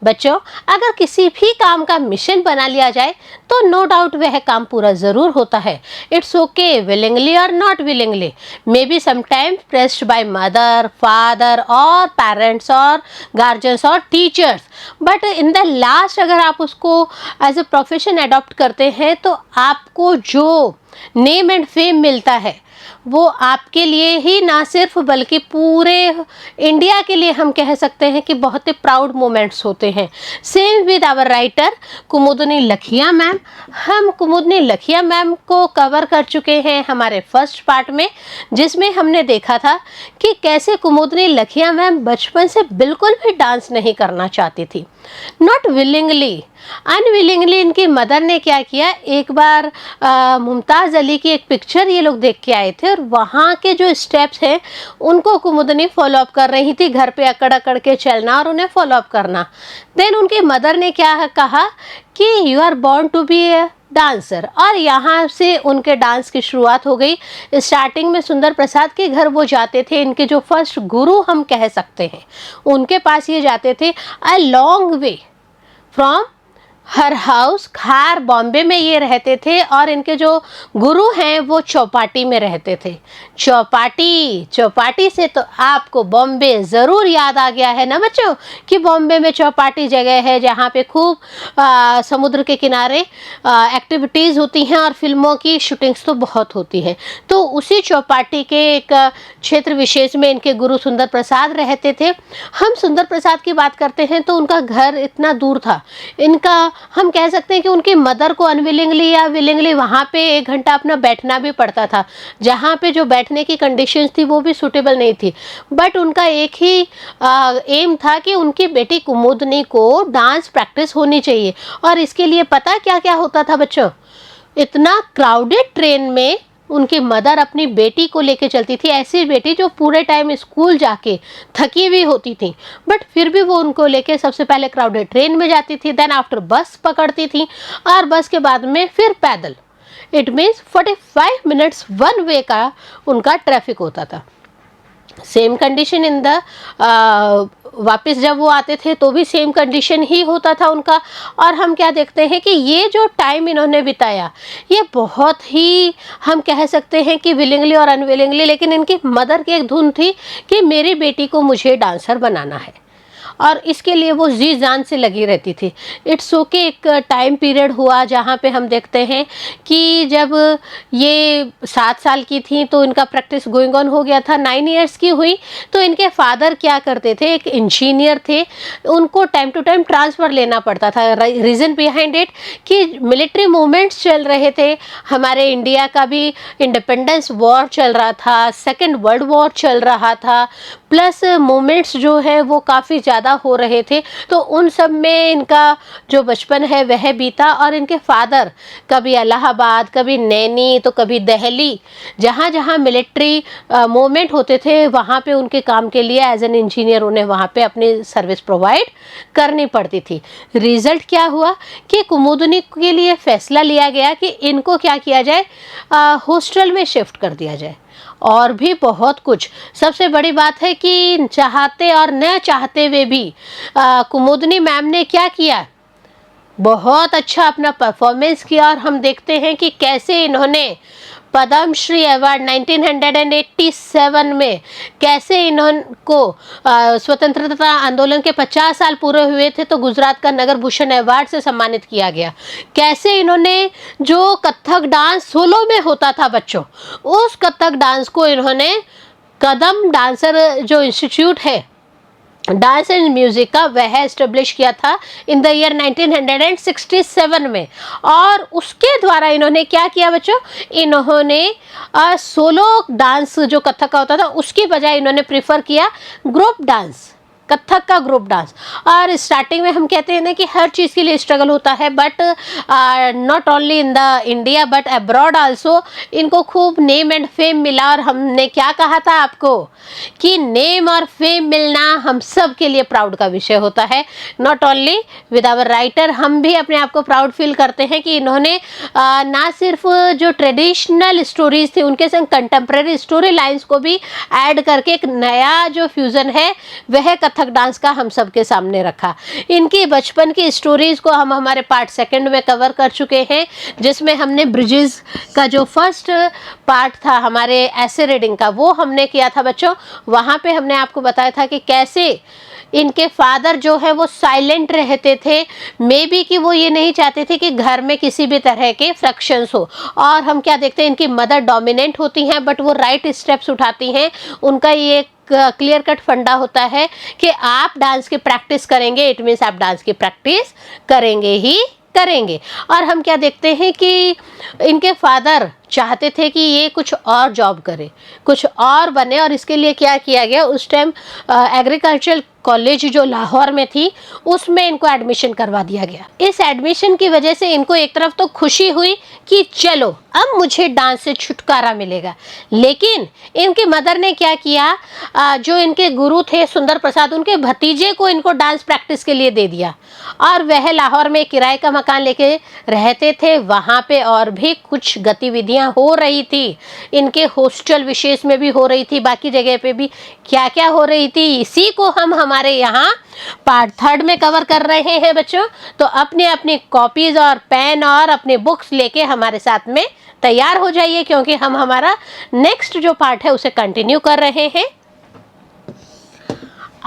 बच्चों, अगर किसी भी काम का मिशन बना लिया जाए तो नो डाउट वह काम पूरा ज़रूर होता है। इट्स ओके विलिंगली और not willingly, may be sometime pressed by mother, father और पेरेंट्स और गार्जियंस और teachers, but in the last अगर आप उसको एज ए प्रोफेशन अडॉप्ट करते हैं तो आपको जो नेम एंड फेम मिलता है वो आपके लिए ही ना सिर्फ बल्कि पूरे इंडिया के लिए हम कह सकते हैं कि बहुत ही प्राउड मोमेंट्स होते हैं। सेम विद आवर राइटर कुमुदनी लखिया मैम। हम कुमुदनी लखिया मैम को कवर कर चुके हैं हमारे फर्स्ट पार्ट में, जिसमें हमने देखा था कि कैसे कुमुदनी लखिया मैम बचपन से बिल्कुल भी डांस नहीं करना चाहती थी। नॉट विलिंगली, अनविलिंगली इनकी मदर ने क्या किया, एक बार मुमताज़ अली की एक पिक्चर ये लोग देख के आए थे और वहाँ के जो स्टेप्स हैं उनको कुमुदनी फॉलो अप कर रही थी, घर पे अकड़ अकड़ के चलना और उन्हें फॉलो अप करना। देन उनकी मदर ने क्या कहा कि you are born to be a dancer, और यहाँ से उनके डांस की शुरुआत हो गई। स्टार्टिंग में सुंदर प्रसाद के घर वो जाते थे, इनके जो फर्स्ट गुरु हम कह सकते हैं उनके पास ये जाते थे। A long way from her house, खार बॉम्बे में ये रहते थे और इनके जो गुरु हैं वो चौपाटी में रहते थे। चौपाटी से तो आपको बॉम्बे ज़रूर याद आ गया है ना बच्चों, कि बॉम्बे में चौपाटी जगह है जहाँ पे खूब समुद्र के किनारे एक्टिविटीज़ होती हैं और फिल्मों की शूटिंग्स तो बहुत होती हैं। तो उसी चौपाटी के एक क्षेत्र विशेष में इनके गुरु सुंदर प्रसाद रहते थे। हम सुंदर प्रसाद की बात करते हैं तो उनका घर इतना दूर था, इनका हम कह सकते हैं कि उनकी मदर को अनविलिंगली या विलिंगली वहाँ पे 1 घंटा अपना बैठना भी पड़ता था, जहाँ पे जो बैठने की कंडीशंस थी वो भी सूटेबल नहीं थी। बट उनका एक ही एम था कि उनकी बेटी कुमुदनी को डांस प्रैक्टिस होनी चाहिए, और इसके लिए पता क्या क्या होता था बच्चों, इतना क्राउडेड ट्रेन में उनकी मदर अपनी बेटी को लेके चलती थी, ऐसी बेटी जो पूरे टाइम स्कूल जाके थकी हुई होती थी, बट फिर भी वो उनको लेके सबसे पहले क्राउडेड ट्रेन में जाती थी, देन आफ्टर बस पकड़ती थी और बस के बाद में फिर पैदल। It means 45 minutes one way का उनका ट्रैफिक होता था। सेम कंडीशन इन द वापस जब वो आते थे तो भी सेम कंडीशन ही होता था उनका। और हम क्या देखते हैं कि ये जो टाइम इन्होंने बिताया ये बहुत ही हम कह सकते हैं कि विलिंगली और अनविलिंगली, लेकिन इनकी मदर की एक धुन थी कि मेरी बेटी को मुझे डांसर बनाना है, और इसके लिए वो जी जान से लगी रहती थी। इट्स ओके एक टाइम पीरियड हुआ जहाँ पे हम देखते हैं कि जब ये 7 साल की थी तो इनका प्रैक्टिस गोइंग ऑन हो गया था। 9 इयर्स की हुई तो इनके फादर क्या करते थे, एक इंजीनियर थे, उनको टाइम टू टाइम ट्रांसफ़र लेना पड़ता था। रीज़न बिहाइंड इट कि मिलिट्री मूवमेंट्स चल रहे थे, हमारे इंडिया का भी इंडिपेंडेंस वॉर चल रहा था, सेकेंड वर्ल्ड वॉर चल रहा था, प्लस मूवमेंट्स जो है वो काफ़ी ज़्यादा हो रहे थे। तो उन सब में इनका जो बचपन है वह बीता, और इनके फादर कभी इलाहाबाद, कभी नैनी, तो कभी दिल्ली, जहाँ जहाँ मिलिट्री मूवमेंट होते थे वहाँ पे उनके काम के लिए एज एन इंजीनियर उन्हें वहाँ पे अपनी सर्विस प्रोवाइड करनी पड़ती थी। रिजल्ट क्या हुआ कि कुमुदनी के लिए फैसला लिया गया कि इनको क्या किया जाए, हॉस्टल में शिफ्ट कर दिया जाए, और भी बहुत कुछ। सबसे बड़ी बात है कि चाहते और न चाहते हुए भी कुमुदनी मैम ने क्या किया, बहुत अच्छा अपना परफॉर्मेंस किया, और हम देखते हैं कि कैसे इन्होंने पद्मश्री अवार्ड 1987 में कैसे इनको स्वतंत्रता आंदोलन के 50 साल पूरे हुए थे तो गुजरात का नगर भूषण अवार्ड से सम्मानित किया गया। कैसे इन्होंने जो कथक डांस सोलो में होता था बच्चों, उस कथक डांस को इन्होंने कदम डांसर जो इंस्टीट्यूट है डांस एंड म्यूजिक का वह एस्टेब्लिश किया था इन द ईयर 1967 में। और उसके द्वारा इन्होंने क्या किया बच्चों, इन्होंने सोलो डांस जो कथक का होता था उसकी बजाय इन्होंने प्रीफर किया ग्रुप डांस, कथक का ग्रुप डांस। और स्टार्टिंग में हम कहते हैं ना कि हर चीज़ के लिए स्ट्रगल होता है, but not only in the India but abroad also इनको खूब नेम एंड फेम मिला। और हमने क्या कहा था आपको कि नेम और फेम मिलना हम सब के लिए प्राउड का विषय होता है। Not only with our writer, हम भी अपने आप को प्राउड फील करते हैं कि इन्होंने ना सिर्फ जो ट्रेडिशनल स्टोरीज थी उनके संग कंटेम्प्रेरी स्टोरी लाइन्स को भी ऐड करके एक नया जो फ्यूज़न है वह कथक डांस का हम सबके सामने रखा। इनकी बचपन की स्टोरीज को हम हमारे पार्ट सेकंड में कवर कर चुके हैं, जिसमें हमने ब्रिजेस का जो फर्स्ट पार्ट था हमारे ऐसे रीडिंग का वो हमने किया था बच्चों। वहाँ पे हमने आपको बताया था कि कैसे इनके फादर जो है वो साइलेंट रहते थे, मे बी कि वो ये नहीं चाहते थे कि घर में किसी भी तरह के फ्रैक्शंस हो। और हम क्या देखते हैं, इनकी मदर डोमिनेंट होती हैं बट वो राइट स्टेप्स उठाती हैं। उनका ये क्लियर कट फंडा होता है कि आप डांस की प्रैक्टिस करेंगे, इट मीन्स आप डांस की प्रैक्टिस करेंगे ही करेंगे। और हम क्या देखते हैं कि इनके फादर चाहते थे कि ये कुछ और जॉब करे, कुछ और बने, और इसके लिए क्या किया गया, उस टाइम एग्रीकल्चरल कॉलेज जो लाहौर में थी उसमें इनको एडमिशन करवा दिया गया। इस एडमिशन की वजह से इनको एक तरफ तो खुशी हुई कि चलो अब मुझे डांस से छुटकारा मिलेगा, लेकिन इनकी मदर ने क्या किया, जो इनके गुरु थे सुंदर प्रसाद, उनके भतीजे को इनको डांस प्रैक्टिस के लिए दे दिया। और वह लाहौर में किराए का मकान लेके रहते थे। वहाँ पे और भी कुछ गतिविधियाँ हो रही थी, इनके हॉस्टल विशेष में भी हो रही थी, बाकी जगह पे भी क्या क्या हो रही थी, इसी को हम हमारे यहाँ पार्ट थर्ड में कवर कर रहे हैं बच्चों। तो अपने अपनी कॉपीज और पेन और अपने बुक्स लेके हमारे साथ में तैयार हो जाइए, क्योंकि हम हमारा नेक्स्ट जो पार्ट है उसे कंटिन्यू कर रहे हैं।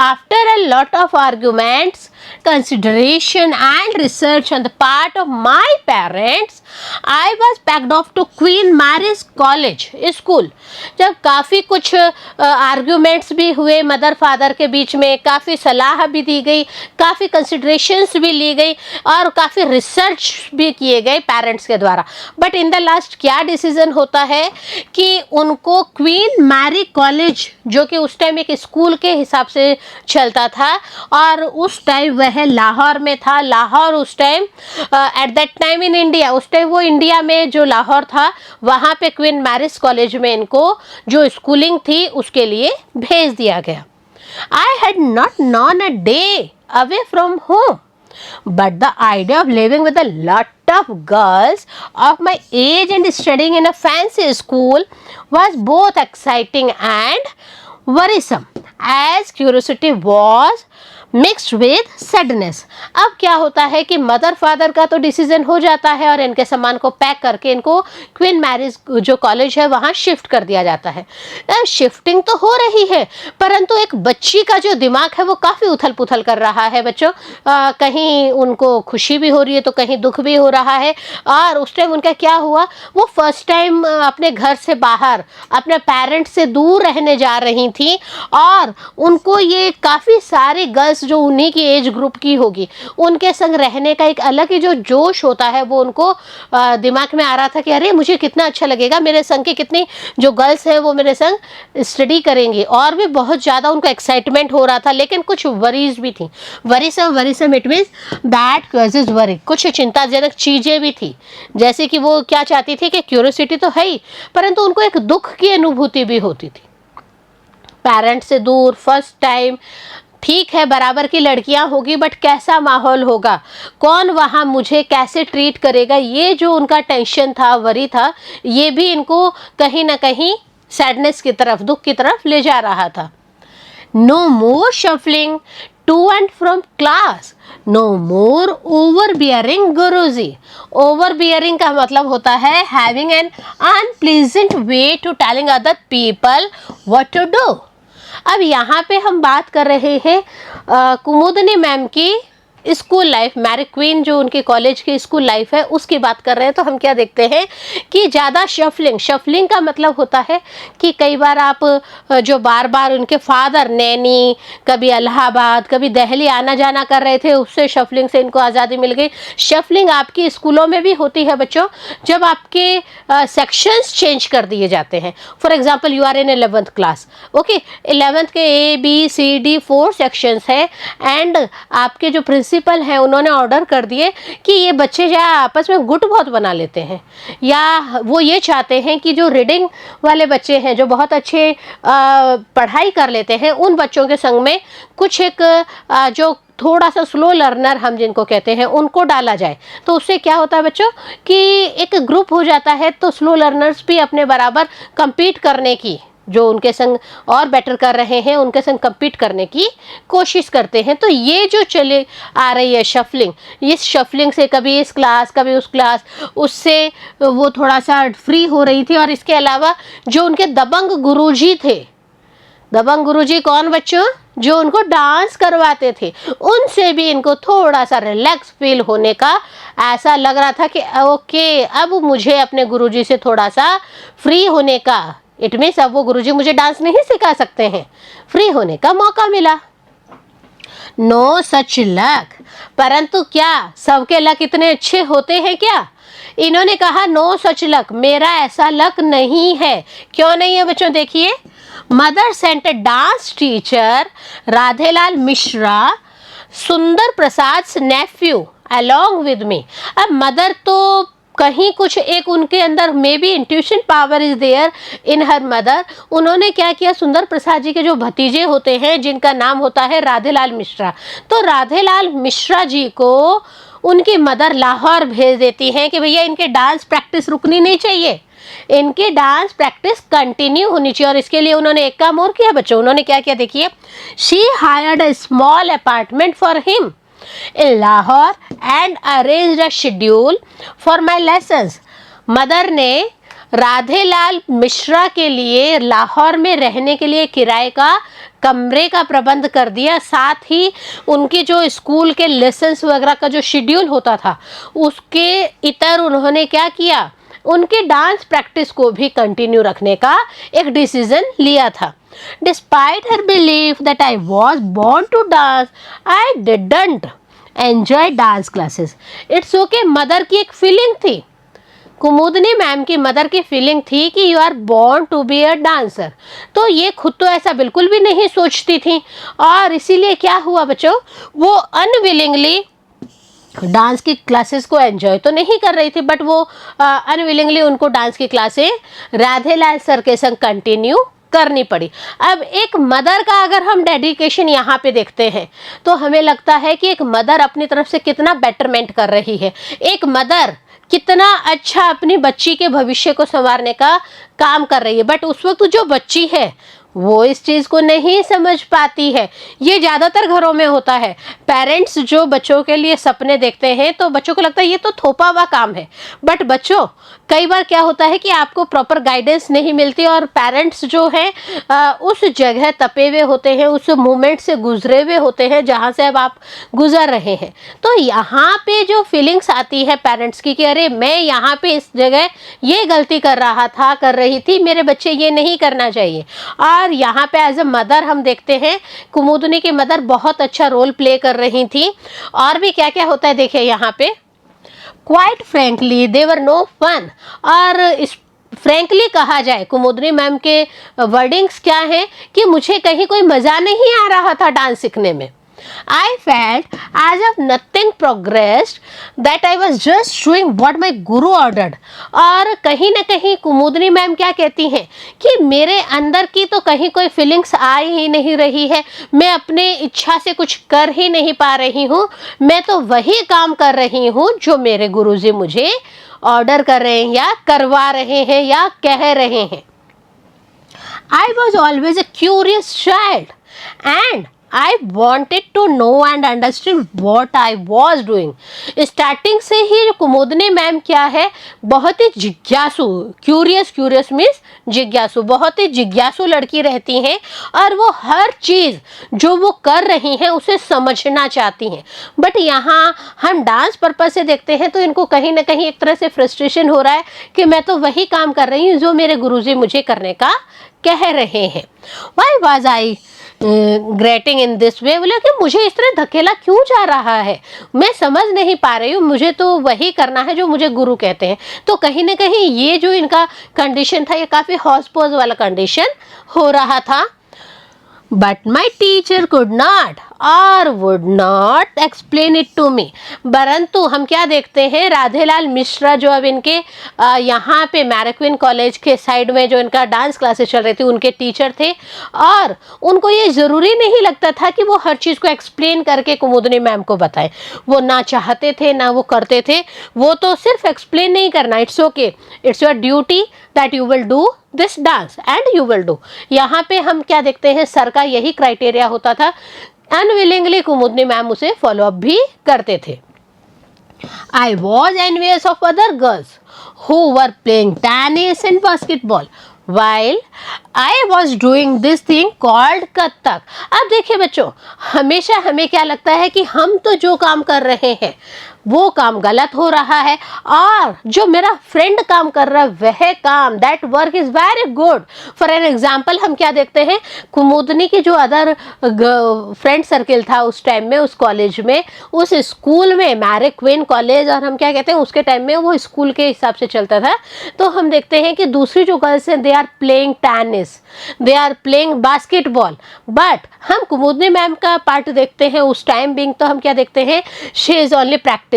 After a lot of arguments, consideration and research on the part of my parents, I was packed off to Queen Mary's College School। जब काफ़ी कुछ आर्ग्यूमेंट्स भी हुए मदर फादर के बीच में, काफ़ी सलाह भी दी गई, काफ़ी कंसिडरेशंस भी ली गई और काफ़ी रिसर्च भी किए गए पेरेंट्स के द्वारा। बट इन द लास्ट क्या डिसीजन होता है कि उनको क्वीन मैरी कॉलेज, जो कि उस टाइम एक स्कूल के हिसाब से चलता था और उस टाइम वह लाहौर में था। लाहौर उस time eight that time in India, उस टाइम वो इंडिया में जो लाहौर था वहाँ पे क्वीन मैरिज कॉलेज में इनको जो स्कूलिंग थी उसके लिए भेज दिया गया। I had not non a day away from home, but the idea of living with a lot of girls of my age and studying in a fancy school was both exciting and worrisome, as curiosity was mixed with sadness. अब क्या होता है कि mother father का तो decision हो जाता है और इनके सामान को पैक करके इनको क्वीन मैरिज जो कॉलेज है वहाँ शिफ्ट कर दिया जाता है। शिफ्टिंग तो हो रही है, परंतु एक बच्ची का जो दिमाग है वो काफ़ी उथल पुथल कर रहा है बच्चों। कहीं उनको खुशी भी हो रही है तो कहीं दुख भी हो रहा है। और उस टाइम उनका क्या हुआ, वो फर्स्ट टाइम अपने घर से बाहर अपने पेरेंट्स से दूर रहने जा रही थी और उनको ये काफ़ी सारी गर्ल्स जो उन्हीं की एज ग्रुप की होगी उनके संग रहने का एक अलग ही जो जोश होता है वो उनको दिमाग में आ रहा था कि अरे मुझे कितना अच्छा लगेगा, मेरे संग की कितनी जो गर्ल्स हैं वो मेरे संग स्टडी करेंगी। और भी बहुत ज़्यादा उनको एक्साइटमेंट हो रहा था, लेकिन कुछ वरीज भी थी। Worrisome it means that causes worry, कुछ चिंताजनक चीज़ें भी थी। जैसे कि वो क्या चाहती थी कि क्यूरियोसिटी तो है ही, परंतु उनको एक दुख की अनुभूति भी होती थी। पेरेंट्स से दूर, फर्स्ट टाइम, ठीक है बराबर की लड़कियां होगी बट कैसा माहौल होगा, कौन वहाँ मुझे कैसे ट्रीट करेगा, ये जो उनका टेंशन था, वरी था, ये भी इनको कहीं ना कहीं सैडनेस की तरफ, दुख की तरफ ले जा रहा था। No more shuffling to and from class, no more overbearing guruji. Overbearing का मतलब होता है having an unpleasant way to telling other people what to do. अब यहाँ पे हम बात कर रहे हैं कुमुदनी मैम की स्कूल लाइफ, मैरी क्वीन जो उनके कॉलेज की स्कूल लाइफ है उसकी बात कर रहे हैं। तो हम क्या देखते हैं कि ज़्यादा शफलिंग का मतलब होता है कि कई बार आप जो बार बार उनके फादर नैनी कभी इलाहाबाद कभी दिल्ली आना जाना कर रहे थे, उससे शफलिंग से इनको आज़ादी मिल गई। शफलिंग आपकी स्कूलों में भी होती है बच्चों, जब आपके सेक्शंस चेंज कर दिए जाते हैं। For example you are in 11th class, okay, 11th के ABCD 4 सेक्शंस है एंड आपके जो प्रिंसिपल है उन्होंने ऑर्डर कर दिए कि ये बच्चे जो आपस में गुट बहुत बना लेते हैं, या वो ये चाहते हैं कि जो रीडिंग वाले बच्चे हैं जो बहुत अच्छे पढ़ाई कर लेते हैं उन बच्चों के संग में कुछ एक जो थोड़ा सा स्लो लर्नर हम जिनको कहते हैं उनको डाला जाए। तो उससे क्या होता है बच्चों कि एक ग्रुप हो जाता है, तो स्लो लर्नर्स भी अपने बराबर compete करने की जो उनके संग और बेटर कर रहे हैं उनके संग compete करने की कोशिश करते हैं। तो ये जो चले आ रही है शफलिंग, इस शफलिंग से कभी इस क्लास कभी उस क्लास, उससे वो थोड़ा सा फ्री हो रही थी। और इसके अलावा जो उनके दबंग गुरुजी थे, दबंग गुरुजी कौन बच्चों, जो उनको डांस करवाते थे, उनसे भी इनको थोड़ा सा रिलैक्स फील होने का ऐसा लग रहा था कि ओके अब मुझे अपने गुरुजी से थोड़ा सा फ्री होने का, इट मीन्स अब वो गुरुजी मुझे डांस नहीं सिखा सकते हैं, फ्री होने का मौका मिला। नो सच लक, परंतु क्या सबके लक इतने अच्छे होते हैं क्या? इन्होंने कहा नो सच लक, मेरा ऐसा लक नहीं है। क्यों नहीं है बच्चों? देखिए, mother sent dance teacher Radhelal Mishra, Sundar Prasad nephew along with me. अब मदर तो कहीं कुछ एक उनके अंदर may be intuition power is there in her mother. उन्होंने क्या किया, सुंदर प्रसाद जी के जो भतीजे होते हैं जिनका नाम होता है राधेलाल मिश्रा, तो राधेलाल मिश्रा जी को उनकी मदर लाहौर भेज देती हैं कि भैया इनके डांस प्रैक्टिस रुकनी नहीं चाहिए, इनके डांस प्रैक्टिस कंटिन्यू होनी चाहिए। और इसके लिए उन्होंने एक काम और किया बच्चों, उन्होंने क्या किया देखिए, she hired a small apartment for him in Lahore and arranged a schedule for my lessons। Mother ने राधेलाल मिश्रा के लिए लाहौर में रहने के लिए किराए का कमरे का प्रबंध कर दिया, साथ ही उनकी जो स्कूल के लेसन्स वगैरह का जो शेड्यूल होता था उसके इतर उन्होंने क्या किया, उनके डांस प्रैक्टिस को भी कंटिन्यू रखने का एक डिसीजन लिया था। Despite her belief that I was born to dance, I didn't enjoy dance classes। It's okay, mother की एक फीलिंग थी, कुमुदनी मैम की मदर की फीलिंग थी कि you are born to be a dancer. तो ये खुद तो ऐसा बिल्कुल भी नहीं सोचती थी, और इसीलिए क्या हुआ बच्चों, वो अनविलिंगली डांस की क्लासेस को एंजॉय तो नहीं कर रही थी, बट वो अनविलिंगली उनको डांस की क्लासें राधेलाल सर के संग कंटिन्यू करनी पड़ी। अब एक मदर का अगर हम डेडिकेशन यहाँ पे देखते हैं तो हमें लगता है कि एक मदर अपनी तरफ से कितना बेटरमेंट कर रही है, एक मदर कितना अच्छा अपनी बच्ची के भविष्य को संवारने का काम कर रही है। बट उस वक्त जो बच्ची है वो इस चीज़ को नहीं समझ पाती है। ये ज़्यादातर घरों में होता है, पेरेंट्स जो बच्चों के लिए सपने देखते हैं तो बच्चों को लगता है ये तो थोपा हुआ काम है। बट बच्चों, कई बार क्या होता है कि आपको प्रॉपर गाइडेंस नहीं मिलती, और पेरेंट्स जो हैं उस जगह तपे हुए होते हैं, उस मोमेंट से गुजरे हुए होते हैं जहाँ से अब आप गुजर रहे हैं। तो यहाँ पे जो फीलिंग्स आती है पेरेंट्स की कि अरे मैं यहाँ पे इस जगह ये गलती कर रही थी, मेरे बच्चे ये नहीं करना चाहिए। और यहाँ पे एज अ मदर हम देखते हैं कुमुदनी की मदर बहुत अच्छा रोल प्ले कर रही थी। और भी क्या क्या होता है देखिए यहाँ पे, क्वाइट फ्रेंकली देवर नो फन। और इस फ्रेंकली कहा जाए, कुमुदनी मैम के वर्डिंग्स क्या हैं कि मुझे कहीं कोई मज़ा नहीं आ रहा था डांस सीखने में। I felt as if nothing progressed, that I was just doing what my guru ordered। और कहीं ना कहीं कुमुदनी मैम क्या कहती हैं कि मेरे अंदर की तो कहीं कोई फीलिंग्स आ ही नहीं रही है, मैं अपने इच्छा से कुछ कर ही नहीं पा रही हूँ, मैं तो वही काम कर रही हूँ जो मेरे गुरुजी मुझे ऑर्डर कर रहे हैं या करवा रहे हैं या कह रहे हैं। I was always a curious child and I wanted to know and understand what I was doing। Starting से ही कुमुदनी मैम क्या है, बहुत ही जिज्ञासु, क्यूरियस मीन्स जिज्ञासु, बहुत ही जिज्ञासु लड़की रहती हैं, और वो हर चीज़ जो वो कर रही हैं उसे समझना चाहती हैं। बट यहाँ हम डांस पर्पज से देखते हैं तो इनको कहीं ना कहीं एक तरह से फ्रस्ट्रेशन हो रहा है कि मैं तो वही काम कर रही हूँ जो मेरे गुरुजी मुझे करने का कह रहे हैं। Why was I grating in this way, बोले कि मुझे इस तरह धकेला क्यों जा रहा है, मैं समझ नहीं पा रही हूँ, मुझे तो वही करना है जो मुझे गुरु कहते हैं। तो कहीं ना कहीं ये जो इनका कंडीशन था ये काफ़ी हॉस पॉज वाला कंडीशन हो रहा था। But my teacher could not or would not explain it to me. परंतु हम क्या देखते हैं, राधेलाल मिश्रा जो अब इनके यहाँ पे मैरिक्विन कॉलेज के साइड में जो इनका डांस क्लासेस चल रही थी, उनके टीचर थे, और उनको ये ज़रूरी नहीं लगता था कि वो हर चीज़ को एक्सप्लेन करके कुमुदनी मैम को बताएं। वो ना चाहते थे ना वो करते थे, वो तो सिर्फ एक्सप्लेन नहीं करना, it's okay, it's your duty that you will do this dance and you will do. यहाँ पे हम क्या देखते हैं, सर का यही क्राइटेरिया होता था। अनविलिंगली कुमुदनी मैम उसे फॉलो अप भी करते थे। I was envious of other girls who were playing tennis and basketball while I was doing this thing called Kathak. अब देखिए बच्चों, हमेशा हमें क्या लगता है कि हम तो जो काम कर रहे हैं वो काम गलत हो रहा है, और जो मेरा फ्रेंड काम कर रहा है वह काम, that work is very good. For an example हम क्या देखते हैं, कुमुदनी की जो अदर फ्रेंड सर्किल था उस टाइम में, उस कॉलेज में, उस स्कूल में, मैरिक्विन कॉलेज, और हम क्या कहते हैं उसके टाइम में वो स्कूल के हिसाब से चलता था, तो हम देखते हैं कि दूसरी जो गर्ल्स हैं they are playing tennis, they are playing basketball. But हम कुमुदनी मैम का पार्ट देखते हैं उस टाइम बिंग, तो हम क्या देखते हैं, she is only practising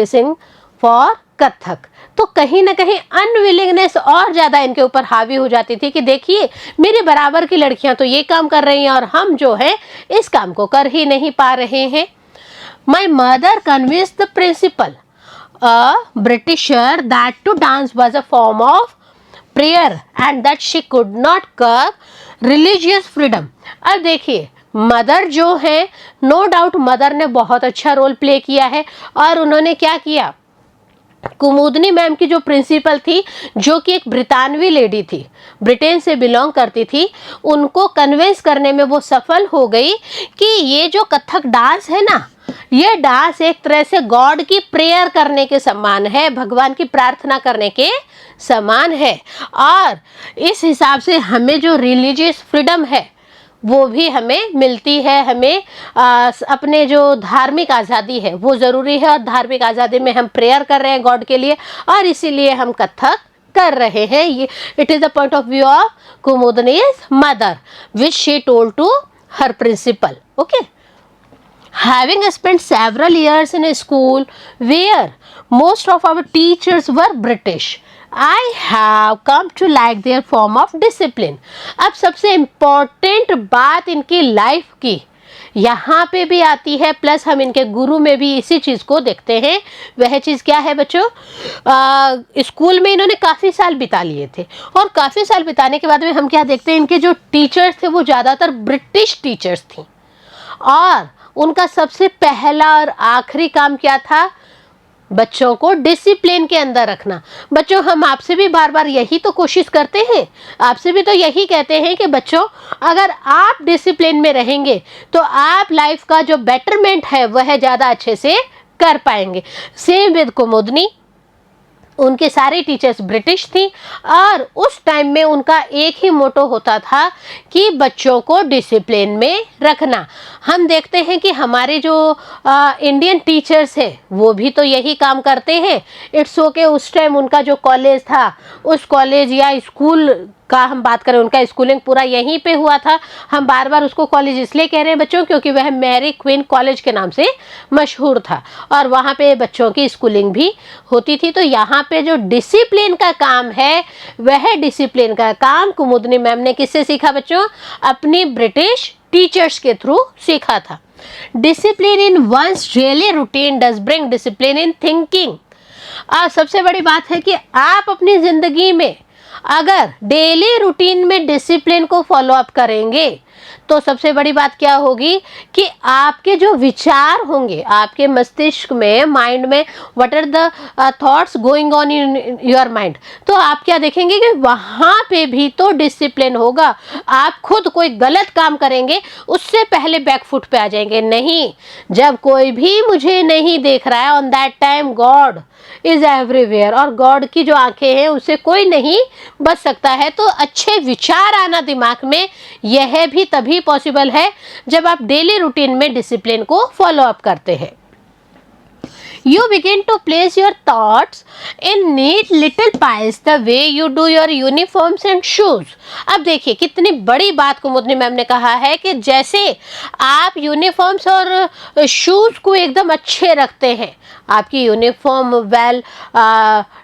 for Kathak. तो कहीं ना कहीं अनविलिंगनेस और ज़्यादा इनके ऊपर हावी हो जाती थी कि देखिए मेरे बराबर की लड़कियां तो ये काम कर रही हैं और हम जो है इस काम को कर ही नहीं पा रहे हैं। My mother convinced the principal, a Britisher, that to dance was a form of prayer and that she could not curb religious freedom. अब देखिए मदर जो है, नो डाउट मदर ने बहुत अच्छा रोल प्ले किया है, और उन्होंने क्या किया, कुमुदनी मैम की जो प्रिंसिपल थी, जो कि एक ब्रितानवी लेडी थी, ब्रिटेन से बिलोंग करती थी, उनको कन्विंस करने में वो सफल हो गई कि ये जो कथक डांस है ना, ये डांस एक तरह से गॉड की प्रेयर करने के समान है, भगवान की प्रार्थना करने के समान है, और इस हिसाब से हमें जो रिलीजियस फ्रीडम है वो भी हमें मिलती है। हमें अपने जो धार्मिक आज़ादी है वो ज़रूरी है, और धार्मिक आज़ादी में हम प्रेयर कर रहे हैं गॉड के लिए, और इसीलिए हम कथक कर रहे हैं। ये it is the point of view of Kumudini's mother which she told to her principal. Okay, having spent several years in a school where most of our teachers were British, I have come to like their form of discipline। अब सबसे important बात इनकी life की यहाँ पे भी आती है, प्लस हम इनके गुरु में भी इसी चीज़ को देखते हैं। वह चीज़ क्या है बच्चों, स्कूल में इन्होंने काफ़ी साल बिता लिए थे, और काफ़ी साल बिताने के बाद में हम क्या देखते हैं, इनके जो टीचर्स थे वो ज़्यादातर ब्रिटिश टीचर्स थी, और उनका सबसे पहला और आखिरी काम क्या था, बच्चों को डिसिप्लिन के अंदर रखना। बच्चों हम आपसे भी बार बार यही तो कोशिश करते हैं, आपसे भी तो यही कहते हैं कि बच्चों अगर आप डिसिप्लिन में रहेंगे तो आप लाइफ का जो बेटरमेंट है वह ज़्यादा अच्छे से कर पाएंगे। सेम विद कुमुदनी, उनके सारे टीचर्स ब्रिटिश थी, और उस टाइम में उनका एक ही मोटो होता था कि बच्चों को डिसिप्लिन में रखना। हम देखते हैं कि हमारे जो इंडियन टीचर्स हैं वो भी तो यही काम करते हैं। इट्स ओके, उस टाइम उनका जो कॉलेज था, उस कॉलेज या स्कूल का हम बात करें, उनका स्कूलिंग पूरा यहीं पे हुआ था। हम बार बार उसको कॉलेज इसलिए कह रहे हैं बच्चों क्योंकि वह मैरिक्विन कॉलेज के नाम से मशहूर था, और वहाँ पे बच्चों की स्कूलिंग भी होती थी। तो यहाँ पे जो डिसिप्लिन का काम है, वह डिसिप्लिन का काम कुमुदनी मैम ने किससे सीखा बच्चों, अपनी ब्रिटिश टीचर्स के थ्रू सीखा था। Discipline in one's daily routine does bring discipline in thinking. सबसे बड़ी बात है कि आप अपनी ज़िंदगी में अगर डेली रूटीन में डिसिप्लिन को फॉलो अप करेंगे तो सबसे बड़ी बात क्या होगी कि आपके जो विचार होंगे, आपके मस्तिष्क में, माइंड में, what are the thoughts going on in your mind, तो आप क्या देखेंगे कि वहाँ पे भी तो डिसिप्लिन होगा। आप खुद कोई गलत काम करेंगे उससे पहले बैकफुट पे आ जाएंगे। नहीं, जब कोई भी मुझे नहीं देख रहा है, on that time God is everywhere, और गॉड की जो आंखें हैं उससे कोई नहीं बच सकता है। तो अच्छे विचार आना दिमाग में, यह भी तभी पॉसिबल है जब आप डेली रूटीन में डिसिप्लिन को फॉलो अप करते हैं। You begin to place your thoughts in neat little piles the way you do your uniforms and shoes. अब देखिए कितनी बड़ी बात कुमुदनी मैम ने कहा है कि जैसे आप यूनिफॉर्म्स और शूज़ को एकदम अच्छे रखते हैं, आपकी यूनिफॉर्म वेल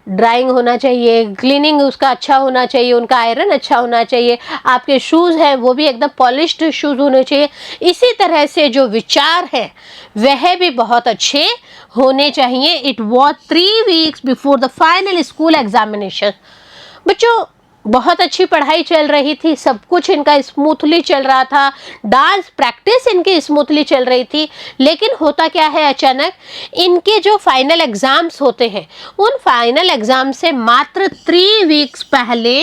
ड्राइंग होना चाहिए, क्लीनिंग उसका अच्छा होना चाहिए, उनका आयरन अच्छा होना चाहिए, आपके शूज़ हैं वो भी एकदम पॉलिश्ड शूज़ होने चाहिए। इसी तरह से जो विचार है वह भी बहुत अच्छे होने चाहिए। It was 3 weeks before the final school examination. बच्चों बहुत अच्छी पढ़ाई चल रही थी, सब कुछ इनका स्मूथली चल रहा था, डांस प्रैक्टिस इनकी स्मूथली चल रही थी। लेकिन होता क्या है, अचानक इनके जो फाइनल एग्ज़ाम्स होते हैं उन फाइनल एग्ज़ाम से मात्र 3 weeks पहले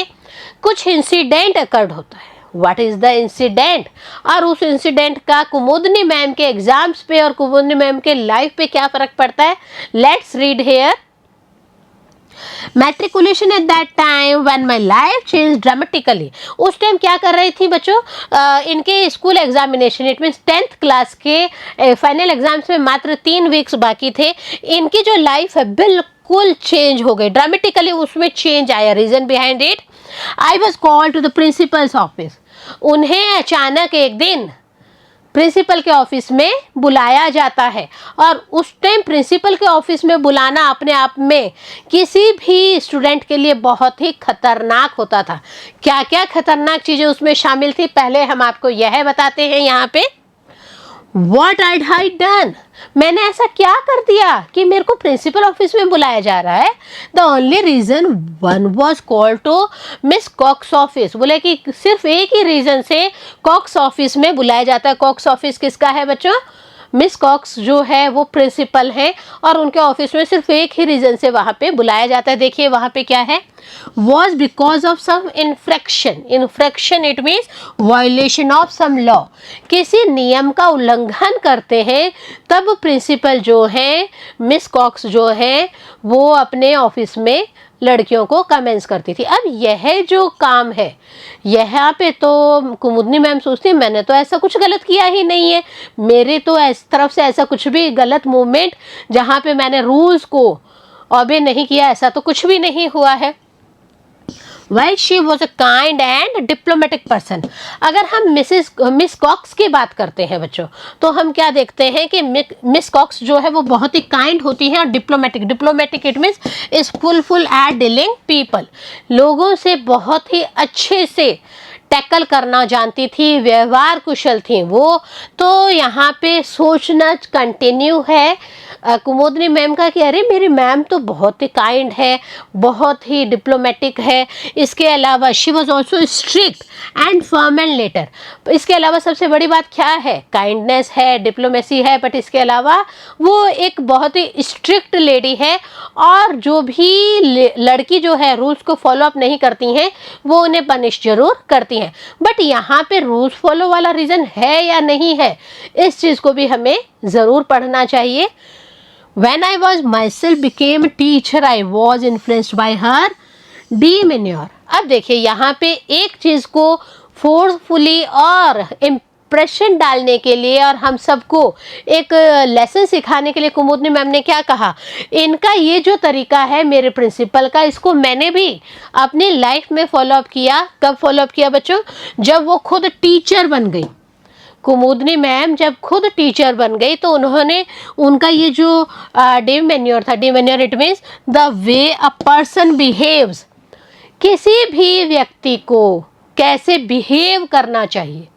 कुछ इंसिडेंट अकर्ड होता है। व्हाट इज़ द इंसिडेंट, और उस इंसिडेंट का कुमुदनी मैम के एग्ज़ाम्स पे और कुमुदनी मैम के लाइफ पे क्या फ़र्क पड़ता है। Let's read here. Matriculation at that time when my life change dramatically. उस टाइम क्या कर रही थी बच्चों, इनके school examination, it means 10th class के फाइनल एग्जाम्स में मात्र 3 weeks बाकी थे। इनकी जो लाइफ है बिल्कुल चेंज हो गई, ड्रामेटिकली उसमें चेंज आया। Reason behind it, I was called to the principal's office. उन्हें अचानक एक दिन प्रिंसिपल के ऑफिस में बुलाया जाता है, और उस टाइम प्रिंसिपल के ऑफिस में बुलाना अपने आप में किसी भी स्टूडेंट के लिए बहुत ही खतरनाक होता था। क्या क्या खतरनाक चीज़ें उसमें शामिल थी, पहले हम आपको यह बताते हैं यहाँ पे। What had I done? मैंने ऐसा क्या कर दिया कि मेरे को प्रिंसिपल ऑफिस में बुलाया जा रहा है। The only reason one was called to Miss Cox office. बोले कि सिर्फ एक ही रीज़न से कॉक्स ऑफिस में बुलाया जाता है। कॉक्स ऑफिस किसका है बच्चों, मिस कॉक्स जो है वो प्रिंसिपल हैं, और उनके ऑफिस में सिर्फ एक ही रीज़न से वहाँ पे बुलाया जाता है। देखिए वहाँ पे क्या है, was because of some infraction। infraction it means violation of some law। किसी नियम का उल्लंघन करते हैं तब प्रिंसिपल जो है मिस कॉक्स जो है वो अपने ऑफिस में लड़कियों को कमेंट्स करती थी। अब यह जो काम है यहाँ पे तो कुमुदनी मैम सोचती है मैंने तो ऐसा कुछ गलत किया ही नहीं है, मेरे तो इस तरफ से ऐसा कुछ भी गलत मूवमेंट जहाँ पे मैंने रूल्स को ऑबे नहीं किया ऐसा तो कुछ भी नहीं हुआ है। While she was a kind and diplomatic person। अगर हम मिस कॉक्स की बात करते हैं बच्चों, तो हम क्या देखते हैं कि मिस कॉक्स जो है वो बहुत ही काइंड होती हैं और diplomatic. Diplomatic it means skilful at dealing people. लोगों से बहुत ही अच्छे से टैकल करना जानती थी, व्यवहार कुशल थी वो। तो यहाँ पे सोचना कंटिन्यू है कुमुदनी मैम का कि अरे मेरी मैम तो बहुत ही काइंड है, बहुत ही डिप्लोमेटिक है। इसके अलावा she was also strict and firm and later. इसके अलावा सबसे बड़ी बात क्या है, काइंडनेस है, डिप्लोमेसी है, बट इसके अलावा वो एक बहुत ही स्ट्रिक्ट लेडी है, और जो भी लड़की जो है रूल्स को फॉलो अप नहीं करती हैं वो उन्हें पनिश जरूर करती हैं। बट यहाँ पे रूल्स फॉलो वाला रीज़न है या नहीं है, इस चीज़ को भी हमें ज़रूर पढ़ना चाहिए। When I was myself became a teacher, I was influenced by her demeanor। अब देखिए यहाँ पे एक चीज़ को फोर्सफुली और इम्प्रेशन डालने के लिए और हम सबको एक लेसन सिखाने के लिए कुमुदनी मैम ने क्या कहा, इनका ये जो तरीका है मेरे प्रिंसिपल का, इसको मैंने भी अपनी लाइफ में फॉलोअप किया। कब फॉलोअप किया बच्चों, जब वो खुद टीचर बन गई। कुमुदनी मैम जब खुद टीचर बन गई तो उन्होंने उनका ये जो डिमेन्योर था, demeanour it means the way a person behaves, किसी भी व्यक्ति को कैसे बिहेव करना चाहिए।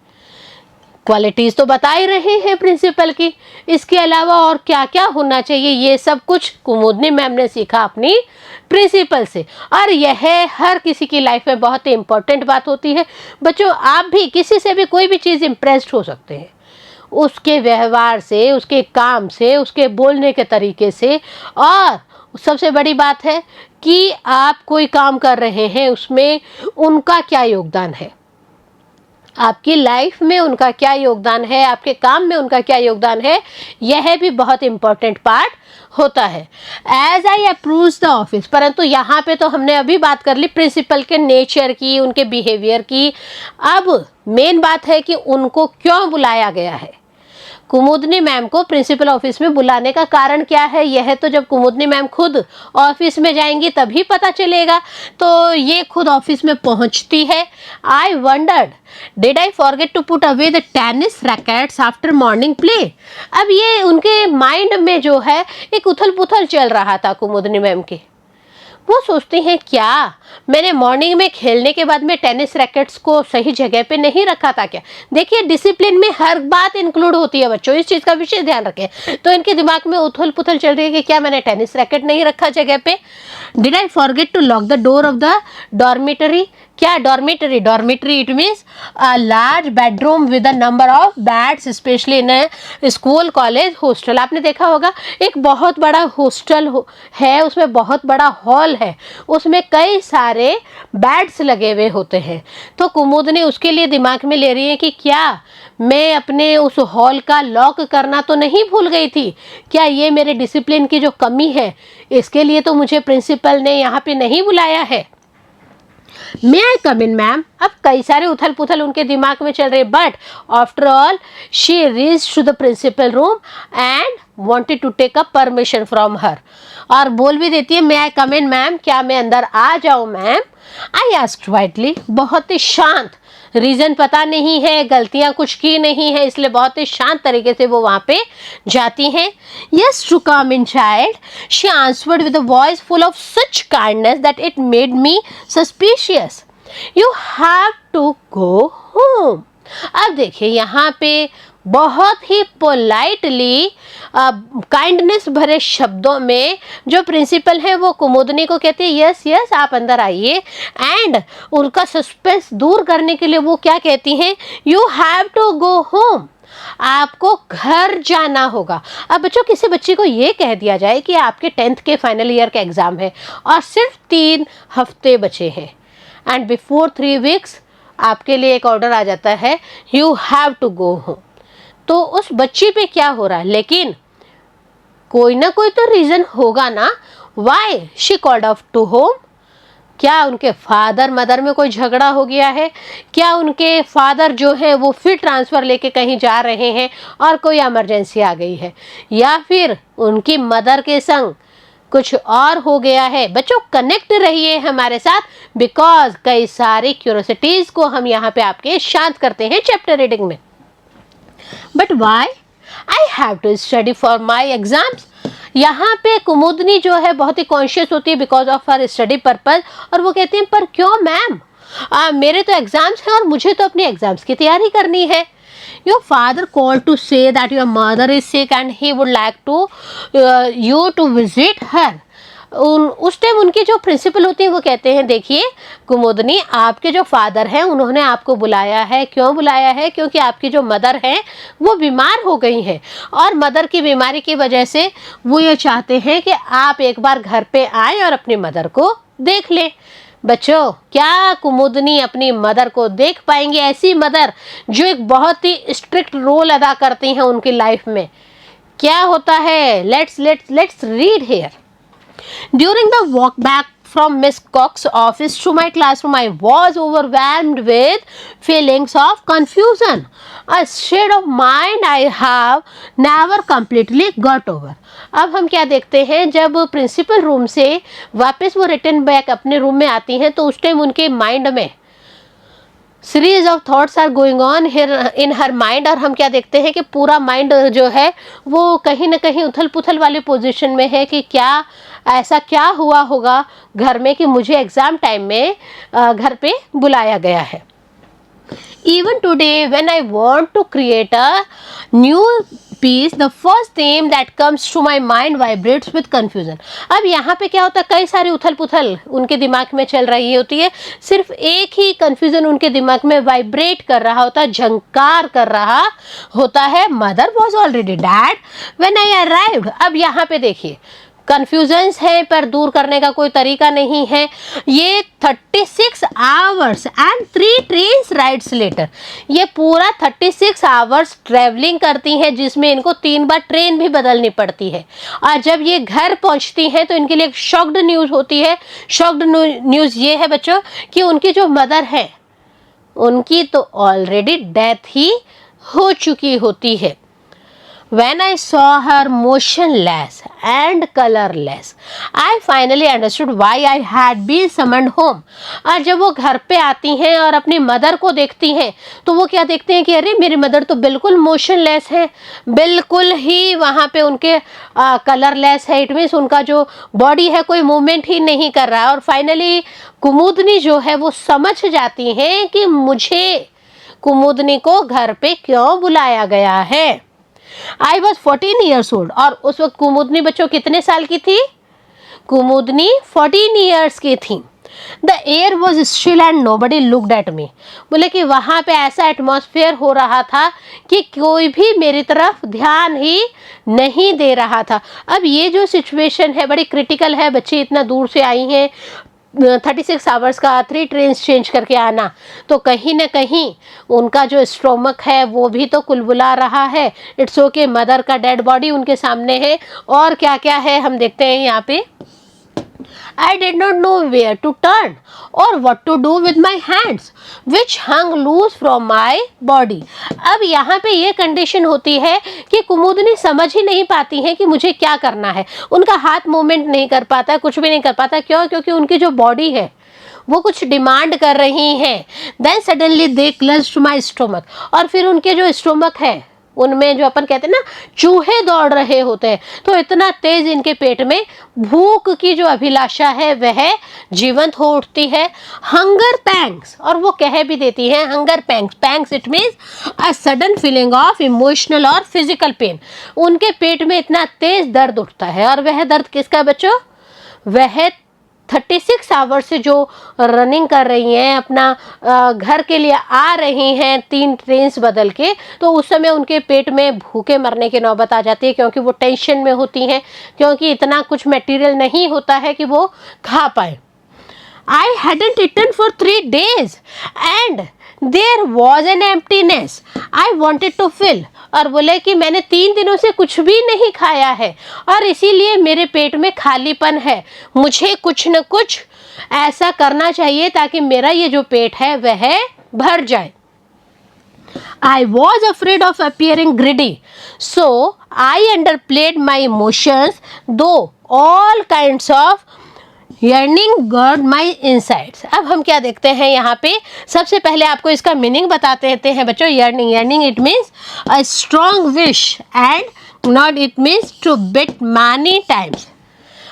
क्वालिटीज़ तो बता ही रहे हैं प्रिंसिपल की, इसके अलावा और क्या क्या होना चाहिए ये सब कुछ कुमुदनी मैम ने सीखा अपनी प्रिंसिपल से। और यह हर किसी की लाइफ में बहुत ही इम्पोर्टेंट बात होती है बच्चों। आप भी किसी से भी कोई भी चीज़ इम्प्रेस्ड हो सकते हैं, उसके व्यवहार से, उसके काम से, उसके बोलने के तरीके से। और सबसे बड़ी बात है कि आप कोई काम कर रहे हैं उसमें उनका क्या योगदान है, आपकी लाइफ में उनका क्या योगदान है, आपके काम में उनका क्या योगदान है, यह भी बहुत इम्पोर्टेंट पार्ट होता है। As I approach the office, परंतु यहाँ पे तो हमने अभी बात कर ली प्रिंसिपल के नेचर की, उनके बिहेवियर की। अब मेन बात है कि उनको क्यों बुलाया गया है। कुमुदनी मैम को प्रिंसिपल ऑफिस में बुलाने का कारण क्या है, यह तो जब कुमुदनी मैम खुद ऑफिस में जाएंगी तभी पता चलेगा। तो ये खुद ऑफिस में पहुंचती है। I wondered did I forget to put away the tennis rackets after morning play. अब ये उनके माइंड में जो है एक उथल पुथल चल रहा था कुमुदनी मैम के। वो सोचती हैं क्या मैंने मॉर्निंग में खेलने के बाद में टेनिस रैकेट्स को सही जगह पे नहीं रखा था क्या। देखिए डिसिप्लिन में हर बात इंक्लूड होती है बच्चों, इस चीज़ का विशेष ध्यान रखें। तो इनके दिमाग में उथल पुथल चल रही है कि क्या मैंने टेनिस रैकेट नहीं रखा जगह पे। Did I forget to lock the door of the dormitory. क्या dormitory, dormitory it means a large bedroom with a number of beds, specially in school college hostel. आपने देखा होगा एक बहुत बड़ा हॉस्टल है, उसमें बहुत बड़ा हॉल है, उसमें कई सारे बेड्स लगे हुए होते हैं। तो कुमुदनी उसके लिए दिमाग में ले रही है कि क्या मैं अपने उस हॉल का लॉक करना तो नहीं भूल गई थी, क्या ये मेरे डिसिप्लिन की जो कमी है इसके लिए तो मुझे प्रिंसिपल ने यहाँ पे नहीं बुलाया है। मे आई कम इन मैम। अब कई सारे उथल पुथल उनके दिमाग में चल रहे, but after all she reach to the principal room and wanted to take a permission from her। और बोल भी देती है मे आई कम इन मैम, क्या मैं अंदर आ जाऊँ मैम। आई आस्क्ड क्वाइटली, बहुत ही शांत, रीजन पता नहीं है, गलतियां कुछ की नहीं है, इसलिए बहुत ही शांत तरीके से वो वहाँ पे जाती हैं। Yes to come in child, she answered with a voice full of such kindness that it made me suspicious. You have to go home. अब देखिए यहाँ पे बहुत ही पोलाइटली काइंडनेस भरे शब्दों में जो प्रिंसिपल है वो कुमुदनी को कहते हैं यस यस आप अंदर आइए, एंड उनका सस्पेंस दूर करने के लिए वो क्या कहती हैं, you have to go home, आपको घर जाना होगा। अब बच्चों किसी बच्चे को ये कह दिया जाए कि आपके 10th के फाइनल ईयर का एग्ज़ाम है और सिर्फ 3 हफ्ते बचे हैं एंड बिफोर 3 वीक्स आपके लिए एक ऑर्डर आ जाता है you have to go home, तो उस बच्ची पे क्या हो रहा है। लेकिन कोई ना कोई तो रीज़न होगा ना why she called off to home. क्या उनके फादर मदर में कोई झगड़ा हो गया है, क्या उनके फादर जो है वो फिर ट्रांसफ़र लेके कहीं जा रहे हैं और कोई इमरजेंसी आ गई है, या फिर उनकी मदर के संग कुछ और हो गया है। बच्चों कनेक्ट रहिए हमारे साथ, बिकॉज कई सारी क्यूरोसिटीज़ को हम यहाँ पे आपके शांत करते हैं चैप्टर रीडिंग में। But why I have to study for my exams. यहाँ पे कुमुदनी जो है बहुत ही कॉन्शियस होती है because of her study purpose, और वो कहती हैं पर क्यों मैम, मेरे तो एग्जाम्स हैं और मुझे तो अपने एग्जाम्स की तैयारी करनी है। Your father called to say that your mother is sick and he would like to you to visit her. उस टाइम उनके जो प्रिंसिपल होते हैं वो कहते हैं देखिए कुमुदनी, आपके जो फादर हैं उन्होंने आपको बुलाया है। क्यों बुलाया है, क्योंकि आपकी जो मदर हैं वो बीमार हो गई हैं और मदर की बीमारी की वजह से वो ये चाहते हैं कि आप एक बार घर पे आएँ और अपनी मदर को देख लें। बच्चों क्या कुमुदनी अपनी मदर को देख पाएंगे, ऐसी मदर जो एक बहुत ही स्ट्रिक्ट रोल अदा करती हैं उनकी लाइफ में। क्या होता है, let's read here. During the walk back from Miss Cox's office to my classroom, I was overwhelmed with feelings of confusion, a state of mind I have never completely got over। अब हम क्या देखते हैं, जब principal room से वापस वो return back अपने रूम में आती हैं तो उस टाइम उनके माइंड में series of thoughts are going on in her mind. और हम क्या देखते हैं कि पूरा माइंड जो है वो कहीं ना कहीं उथल पुथल वाले पोजीशन में है कि क्या ऐसा क्या हुआ होगा घर में कि मुझे एग्ज़ाम टाइम में घर पे बुलाया गया है। Even today when I want to create a new piece, the first theme that comes to my mind vibrates with confusion। अब यहाँ पे क्या होता है, कई सारी उथल पुथल उनके दिमाग में चल रही होती है, सिर्फ एक ही कंफ्यूजन उनके दिमाग में वाइब्रेट कर रहा होता है, झंकार कर रहा होता है। Mother was already dad when I arrived. अब यहाँ पे देखिए कन्फ्यूजन्स है पर दूर करने का कोई तरीका नहीं है। ये 36 hours and 3 trains rides later, ये पूरा 36 आवर्स ट्रैवलिंग करती हैं जिसमें इनको 3 बार ट्रेन भी बदलनी पड़ती है। और जब ये घर पहुंचती हैं तो इनके लिए एक शॉक्ड न्यूज़ होती है। शॉक्ड न्यूज़ ये है बच्चों कि उनकी जो मदर है उनकी तो ऑलरेडी डेथ ही हो चुकी होती है। When I saw her motionless and colorless, I finally understood why I had been summoned home. और जब वो घर पे आती हैं और अपनी मदर को देखती हैं तो वो क्या देखते हैं कि अरे मेरी मदर तो बिल्कुल मोशनलेस है, बिल्कुल ही वहाँ पे उनके कलरलेस है। इट मीन्स उनका जो बॉडी है कोई मूवमेंट ही नहीं कर रहा है। और फाइनली कुमुदनी जो है वो समझ जाती हैं कि मुझे कुमुदनी को घर पे क्यों बुलाया गया है। I was 14 years old. और उस वक्त कुमुदनी बच्चों कितने साल की थी? कुमुदनी 14 ईयर्स की थी। The air was still and nobody looked at me. बोले कि वहाँ पे ऐसा एटमॉस्फेयर हो रहा था कि कोई भी मेरी तरफ ध्यान ही नहीं दे रहा था। अब ये जो सिचुएशन है बड़ी क्रिटिकल है। बच्चे इतना दूर से आई हैं, 36 आवर्स का 3 ट्रेन चेंज करके आना, तो कहीं ना कहीं उनका जो स्टोमक है वो भी तो कुलबुला रहा है। इट्स ओके, मदर का डेड बॉडी उनके सामने है और क्या क्या है हम देखते हैं यहाँ पे। I did not know where to turn or what to do with my hands, which hung loose from my body. अब यहाँ पे ये कंडीशन होती है कि कुमुदनी समझ ही नहीं पाती है कि मुझे क्या करना है। उनका हाथ मूवमेंट नहीं कर पाता, कुछ भी नहीं कर पाता। क्यों? क्योंकि उनकी जो बॉडी है वो कुछ डिमांड कर रही है। Then suddenly they clutched to my stomach. और फिर उनके जो स्टोमक है उनमें जो अपन कहते हैं ना चूहे दौड़ रहे होते हैं, तो इतना तेज इनके पेट में भूख की जो अभिलाषा है वह जीवंत हो उठती है। हंगर पैंग्स, और वो कह भी देती है hunger pangs. Pangs it means a sudden feeling of emotional और फिजिकल पेन। उनके पेट में इतना तेज दर्द उठता है। और वह दर्द किसका बच्चों? वह 36 आवर से जो रनिंग कर रही हैं, अपना घर के लिए आ रही हैं 3 ट्रेन बदल के, तो उस समय उनके पेट में भूखे मरने की नौबत आ जाती है, क्योंकि वो टेंशन में होती हैं, क्योंकि इतना कुछ मटेरियल नहीं होता है कि वो खा पाए। I hadn't eaten for 3 days and there was an emptiness I wanted to fill. और बोले कि मैंने 3 दिनों से कुछ भी नहीं खाया है और इसीलिए मेरे पेट में खालीपन है। मुझे कुछ न कुछ ऐसा करना चाहिए ताकि मेरा ये जो पेट है वह भर जाए। I was afraid of appearing greedy, so I underplayed my emotions, though all kinds of yearning girded my insides. अब हम क्या देखते हैं यहाँ पे? सबसे पहले आपको इसका मीनिंग बताते रहते हैं बच्चों। yearning, yearning it means a strong wish and not it means to bid many times.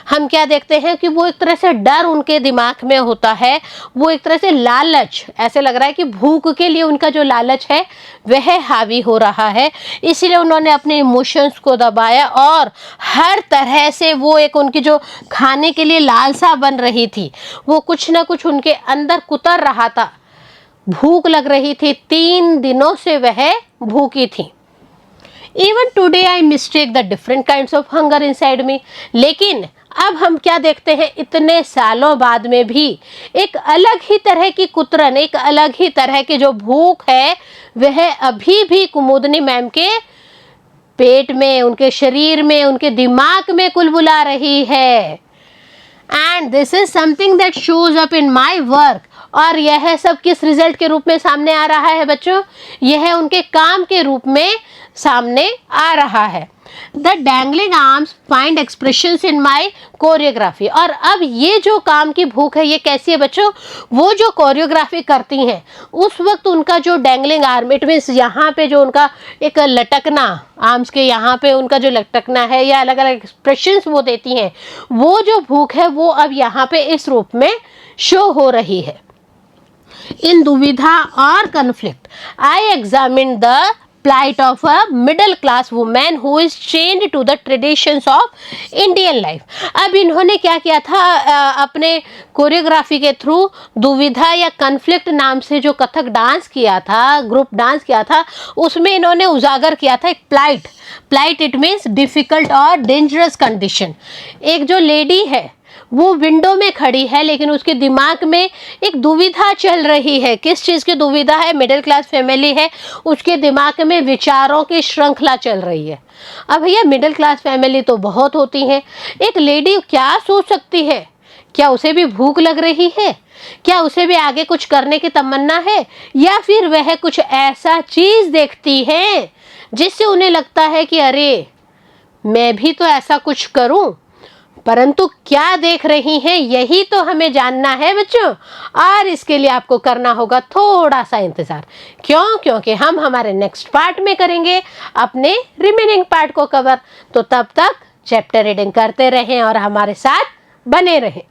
हम क्या देखते हैं कि वो एक तरह से डर उनके दिमाग में होता है, वो एक तरह से लालच, ऐसे लग रहा है कि भूख के लिए उनका जो लालच है वह हावी हो रहा है। इसीलिए उन्होंने अपने इमोशंस को दबाया और हर तरह से वो एक उनकी जो खाने के लिए लालसा बन रही थी वो कुछ ना कुछ उनके अंदर कुतर रहा था। भूख लग रही थी, 3 दिनों से वह भूखी थी। Even today I mistake the different kinds of hunger inside me. लेकिन अब हम क्या देखते हैं, इतने सालों बाद में भी एक अलग ही तरह की कुतरन, एक अलग ही तरह की जो भूख है वह अभी भी कुमुदनी मैम के पेट में, उनके शरीर में, उनके दिमाग में कुलबुला रही है। And this is something that shows up in my work. और यह सब किस रिजल्ट के रूप में सामने आ रहा है बच्चों? यह उनके काम के रूप में सामने आ रहा है। The dangling arms find expressions in my choreography. और अब ये जो काम की भूख है ये कैसी है बच्चों? वो जो कोरियोग्राफी करती हैं उस वक्त उनका जो डैंगलिंग आर्म, इट मीन्स यहाँ पे जो उनका एक लटकना, आर्म्स के यहाँ पे उनका जो लटकना है या अलग अलग एक्सप्रेशंस वो देती हैं, वो जो भूख है वो अब यहाँ पे इस रूप में शो हो रही है। In दुविधा और conflict, I examined the plight of a middle class woman who is chained to the traditions of Indian life. अब इन्होंने क्या किया था, अपने कोरियोग्राफी के थ्रू दुविधा या कन्फ्लिक्ट नाम से जो कथक डांस किया था, ग्रुप डांस किया था, उसमें इन्होंने उजागर किया था एक plight. Plight it means difficult और डेंजरस कंडीशन। एक जो लेडी है वो विंडो में खड़ी है लेकिन उसके दिमाग में एक दुविधा चल रही है। किस चीज़ की दुविधा है? मिडिल क्लास फैमिली है, उसके दिमाग में विचारों की श्रृंखला चल रही है। अब भैया मिडिल क्लास फैमिली तो बहुत होती है, एक लेडी क्या सोच सकती है? क्या उसे भी भूख लग रही है? क्या उसे भी आगे कुछ करने की तमन्ना है? या फिर वह कुछ ऐसा चीज़ देखती है जिससे उन्हें लगता है कि अरे मैं भी तो ऐसा कुछ करूं, परंतु क्या देख रही हैं यही तो हमें जानना है बच्चों। और इसके लिए आपको करना होगा थोड़ा सा इंतजार। क्यों? क्योंकि हम हमारे नेक्स्ट पार्ट में करेंगे अपने रिमेनिंग पार्ट को कवर। तो तब तक चैप्टर रीडिंग करते रहें और हमारे साथ बने रहें।